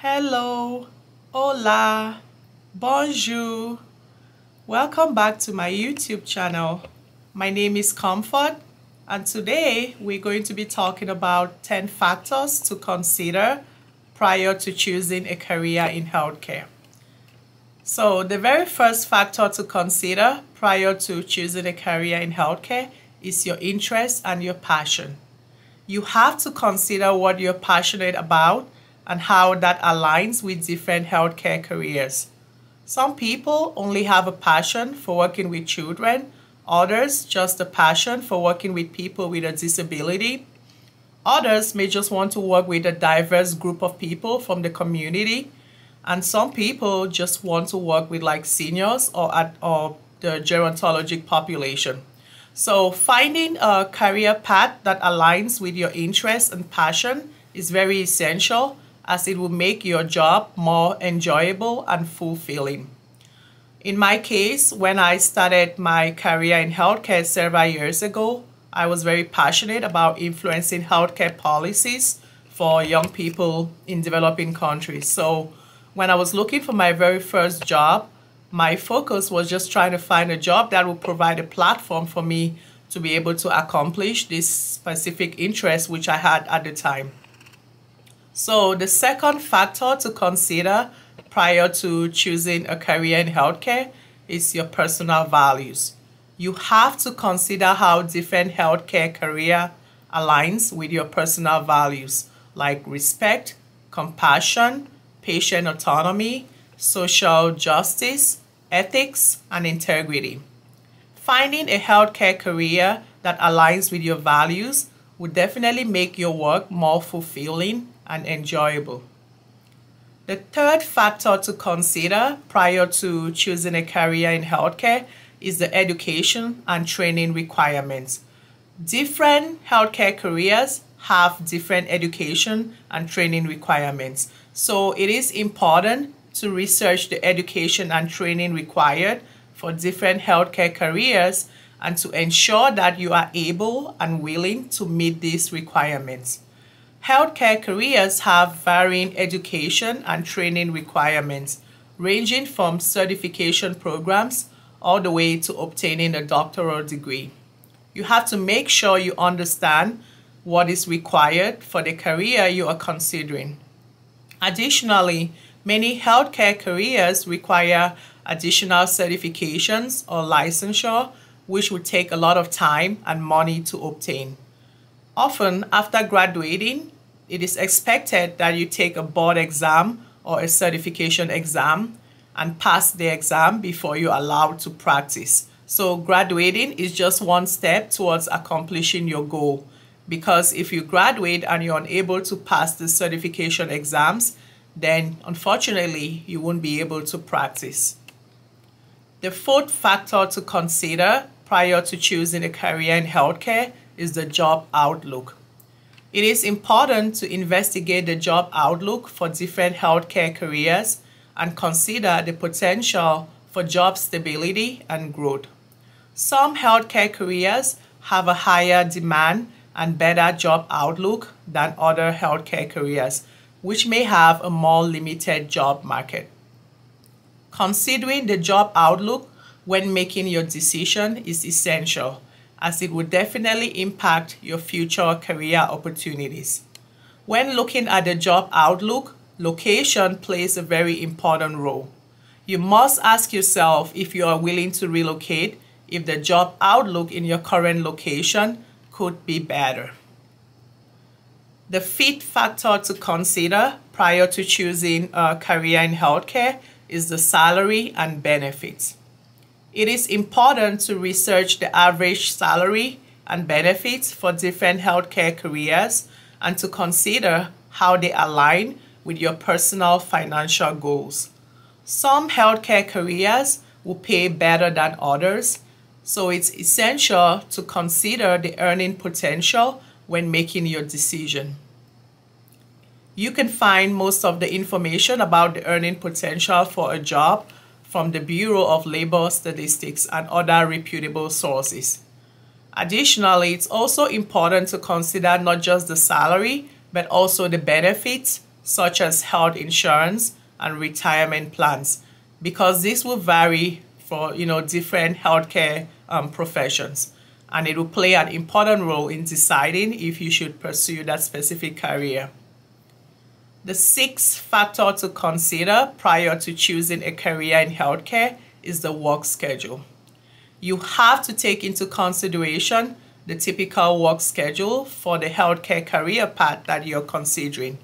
Hello, hola, bonjour. Welcome back to my YouTube channel. My name is Comfort, and today we're going to be talking about 10 factors to consider prior to choosing a career in healthcare. So the very first factor to consider prior to choosing a career in healthcare is your interest and your passion. You have to consider what you're passionate about and how that aligns with different healthcare careers. Some people only have a passion for working with children, others just a passion for working with people with a disability. Others may just want to work with a diverse group of people from the community, and some people just want to work with like seniors or the gerontologic population. So finding a career path that aligns with your interests and passion is very essential, as it will make your job more enjoyable and fulfilling. In my case, when I started my career in healthcare several years ago, I was very passionate about influencing healthcare policies for young people in developing countries. So when I was looking for my very first job, my focus was just trying to find a job that would provide a platform for me to be able to accomplish this specific interest which I had at the time. So the second factor to consider prior to choosing a career in healthcare is your personal values. You have to consider how different healthcare career aligns with your personal values, like respect, compassion, patient autonomy, social justice, ethics, and integrity. Finding a healthcare career that aligns with your values would definitely make your work more fulfilling and enjoyable. The third factor to consider prior to choosing a career in healthcare is the education and training requirements. Different healthcare careers have different education and training requirements. So it is important to research the education and training required for different healthcare careers and to ensure that you are able and willing to meet these requirements. Healthcare careers have varying education and training requirements, ranging from certification programs all the way to obtaining a doctoral degree. You have to make sure you understand what is required for the career you are considering. Additionally, many healthcare careers require additional certifications or licensure, which would take a lot of time and money to obtain. Often, after graduating, it is expected that you take a board exam or a certification exam and pass the exam before you're allowed to practice. So graduating is just one step towards accomplishing your goal, because if you graduate and you're unable to pass the certification exams, then unfortunately you won't be able to practice. The fourth factor to consider prior to choosing a career in healthcare is the job outlook. It is important to investigate the job outlook for different healthcare careers and consider the potential for job stability and growth. Some healthcare careers have a higher demand and better job outlook than other healthcare careers, which may have a more limited job market. Considering the job outlook when making your decision is essential, as it would definitely impact your future career opportunities. When looking at the job outlook, location plays a very important role. You must ask yourself if you are willing to relocate if the job outlook in your current location could be better. The fifth factor to consider prior to choosing a career in healthcare is the salary and benefits. It is important to research the average salary and benefits for different healthcare careers and to consider how they align with your personal financial goals. Some healthcare careers will pay better than others, so it's essential to consider the earning potential when making your decision. You can find most of the information about the earning potential for a job from the Bureau of Labor Statistics and other reputable sources. Additionally, it's also important to consider not just the salary, but also the benefits such as health insurance and retirement plans, because this will vary for different healthcare professions, and it will play an important role in deciding if you should pursue that specific career. The sixth factor to consider prior to choosing a career in healthcare is the work schedule. You have to take into consideration the typical work schedule for the healthcare career path that you're considering.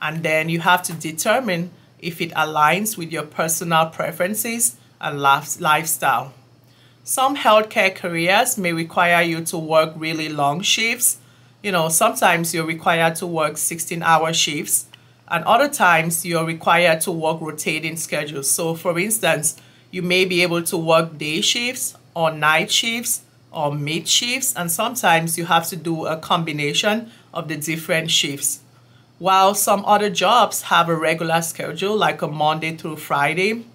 And then you have to determine if it aligns with your personal preferences and lifestyle. Some healthcare careers may require you to work really long shifts. Sometimes you're required to work 16-hour shifts, and other times you're required to work rotating schedules. So for instance, you may be able to work day shifts or night shifts or mid shifts, and sometimes you have to do a combination of the different shifts. While some other jobs have a regular schedule, like a Monday through Friday,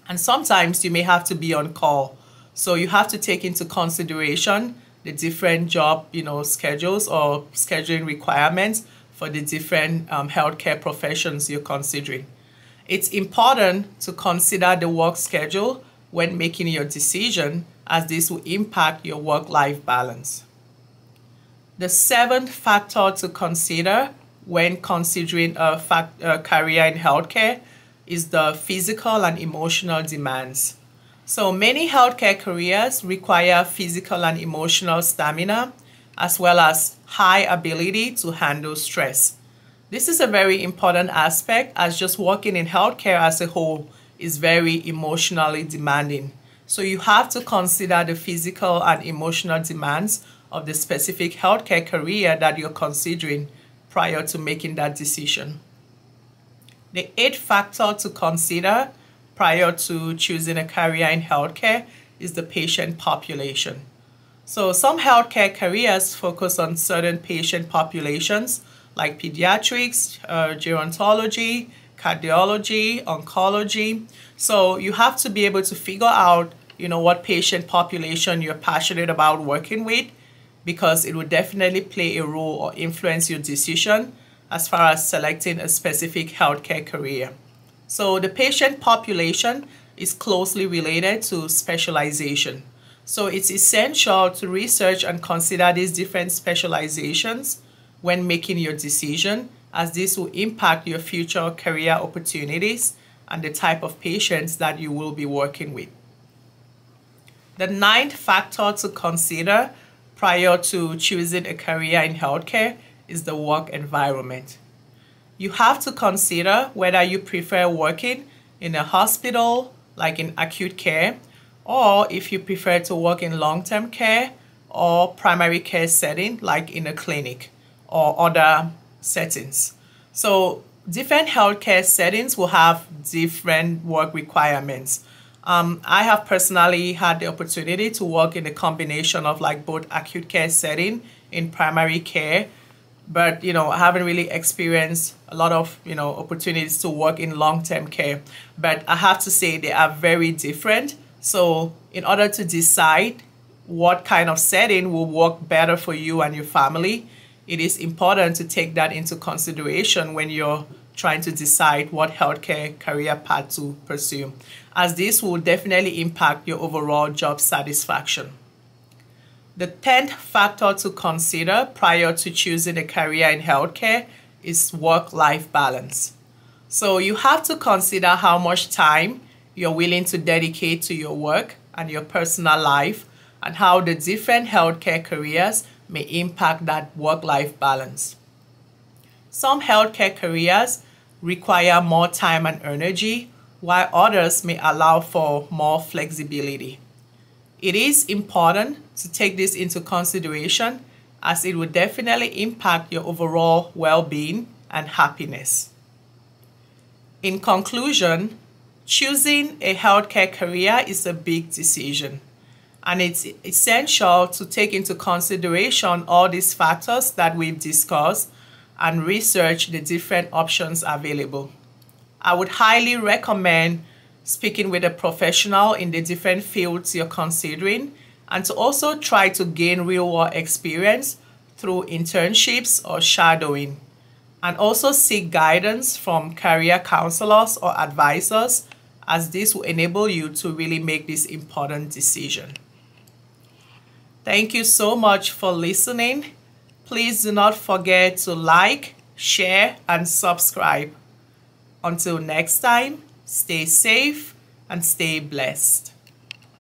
and sometimes you may have to be on call. So you have to take into consideration the different job, schedules or scheduling requirements for the different healthcare professions you're considering. It's important to consider the work schedule when making your decision, as this will impact your work-life balance. The seventh factor to consider when considering a career in healthcare is the physical and emotional demands. So many healthcare careers require physical and emotional stamina, as well as high ability to handle stress. This is a very important aspect, as just working in healthcare as a whole is very emotionally demanding. So you have to consider the physical and emotional demands of the specific healthcare career that you're considering prior to making that decision. The eighth factor to consider prior to choosing a career in healthcare is the patient population. So some healthcare careers focus on certain patient populations like pediatrics, gerontology, cardiology, oncology. So you have to be able to figure out, what patient population you're passionate about working with, because it will definitely play a role or influence your decision as far as selecting a specific healthcare career. So the patient population is closely related to specialization. So it's essential to research and consider these different specializations when making your decision, as this will impact your future career opportunities and the type of patients that you will be working with. The ninth factor to consider prior to choosing a career in healthcare is the work environment. You have to consider whether you prefer working in a hospital, like in acute care, or if you prefer to work in long-term care or primary care setting, like in a clinic or other settings. So different healthcare settings will have different work requirements. I have personally had the opportunity to work in a combination of both acute care setting in primary care, but I haven't really experienced a lot of opportunities to work in long-term care. But I have to say they are very different. So in order to decide what kind of setting will work better for you and your family, it is important to take that into consideration when you're trying to decide what healthcare career path to pursue, as this will definitely impact your overall job satisfaction. The 10th factor to consider prior to choosing a career in healthcare is work-life balance. So you have to consider how much time you're willing to dedicate to your work and your personal life, and how the different healthcare careers may impact that work-life balance. Some healthcare careers require more time and energy, while others may allow for more flexibility. It is important to take this into consideration, as it will definitely impact your overall well-being and happiness. In conclusion, choosing a healthcare career is a big decision, and it's essential to take into consideration all these factors that we've discussed and research the different options available. I would highly recommend speaking with a professional in the different fields you're considering, and to also try to gain real-world experience through internships or shadowing. and also seek guidance from career counselors or advisors, as this will enable you to really make this important decision. Thank you so much for listening. Please do not forget to like, share, and subscribe. Until next time, stay safe and stay blessed.